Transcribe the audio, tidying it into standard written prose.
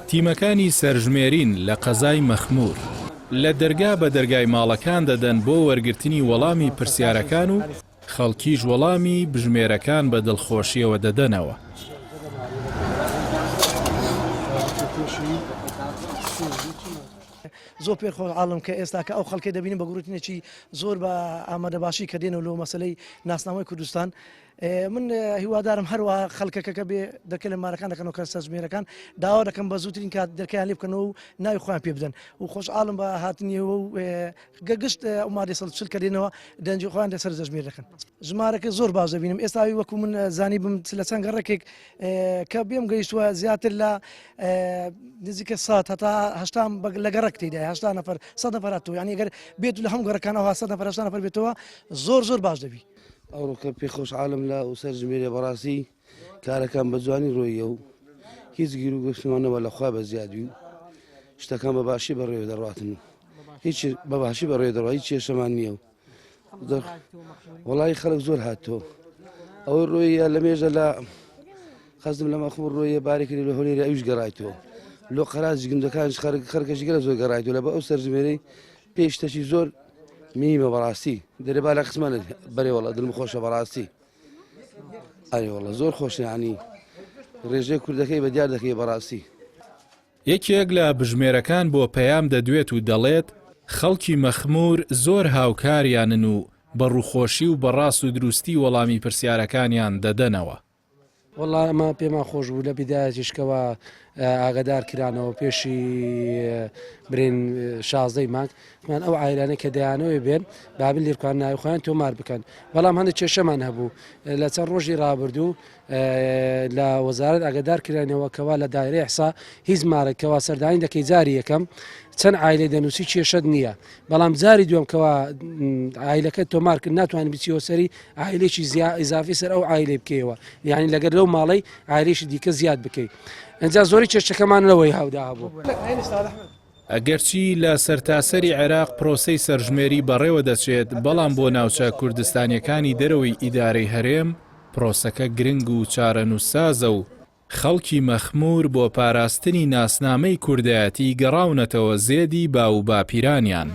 تیمەکانی سەرژمێرین لە قەزای مەخموور لە دەرگا بە دەرگای ماڵەکان دەدەن بۆ وەرگرتنی وەڵامی پرسیارەکان و خەڵکیش وەڵامی بژمێرەکان بە دڵخۆشیەوە دەدەنەوە. زۆر پێرخۆش عاڵم کە ئێستا کە ئەو خەڵکی دەبینیم بە گروتینێکی زۆر بە ئامادەباشی کە دێنەوە لەو مەسلەی ناسنامەی کوردستان. من هیوادارم هەروە خەڵکەکە بێ دەرکە لە مارەکان دەکەنەوە کە سەرژمێرەکان داوا دەکەم بە زووترین کات دەرکیان لێ بکەنەوە و ناوی خۆیان پێ بدەن و خۆش عاڵم بە هاتنیەوە و گەگشت ئەومادی سەڵ کە دێنەوە دەنجی خۆیان لەسەر دەژمێر دەکەن. ژمارەکە زۆر باش دەبینم ئێستاوی وەکو من زانی بم لە چەند گەڕێکێک کە بێم گەیشتووە زیاتر لە نزیکە سات هەتا هەشتا لە گەڕک تێدا 80 نەفەر 100 نەفەر هاتووە یعنی ئەگەر بێت لە هەموو گەڕەکانەوە 100 نەفەر 80 نەفەر بێتەوە زۆر باش دەبی. ئەوڕۆکە پێ خۆش عالم لە و سەرژمێرە بەڕاستی کارەکان بە جوانی ڕۆیە و هیچ گیر و گەشتمانەوە لەخوا بە زیادوی و شتەکان بە باشی بەڕێوە دەڕاتن و هیچ بە باشی بەڕێ دەڕوا هیچ کێشەمان نییە و وەڵی خەڵک زۆر هاتۆ ئەوەی ڕۆیە لە مێژە لە خەزم لە مەخموور ڕۆیە بارێکی لە هەولێری ئەویش گەڕایتەوە لۆ قەراجی گەندەکانش خەرکەشی گەرە زۆر گەڕایتەوە لە بە ئەو سەرژمێرەی پێشتەشی زۆر میمە بەڕاستی دەرێبا لە قسمانە بەرێوەڵە دڵم خۆشە بەڕاستی ئەوەڵە زۆر خۆشیانی ڕێژەی کوردەکەی بە دیار دەکەی بەڕاستی. یەکێک لە بژمێرەکان بۆ پەیام دەدوێت و دەڵێت خەڵکی مەخموور زۆر هاوکاریانن و بە ڕووخۆشی و بەڕاست و دروستی وەڵامی پرسیارەکانیان دەدەنەوە. وەڵا ئەمە پێمان خۆش بوو لە بیدایەتیشکەوە ئاگادار کرانەوە پێشی برین 16 مانگ من ئەو عایلانە کە دەیانەوە بێن بابل لێرکان ناوی خۆیان تۆمار بکەن بەڵام هەندێک کێشەمان هەبوو لە چەند ڕۆژی ڕابردوو لە وەزارەت ئاگادار کرانەوە کەوا لە دایرەی ئیحسا هیچ مارێکەوە سەردانی دەکەی جاری یەکەم چەند عایلەی دەنووسی کێشەت نییە بەڵام جاری دووەم کەوا عایلەکە تۆمار کرد ناتوانین بچیەوە سەری عایلێکی ئیزافی سەر ئەو عایلێ بکەیەوە یعنی لەگەر لەو ماڵەی عایلێکی دیکە زیاد بکەیت ئەجا زۆری کێشەکەمان لەوەی هاودا هەبوو. ئەگەرچی لە سەرتاسەری عێراق پرۆسەی سەرژمێری بەڕێوە دەچێت بەڵام بۆ ناوچە کوردستانیەکانی دەرەوەی ئیدارەی هەرێم پرۆسەکە گرنگ و چارەنووسسازە و خەڵکی مەخموور بۆ پاراستنی ناسنامەی کوردایەتی گەڕاونەتەوە زێدی باو باپیرانیان.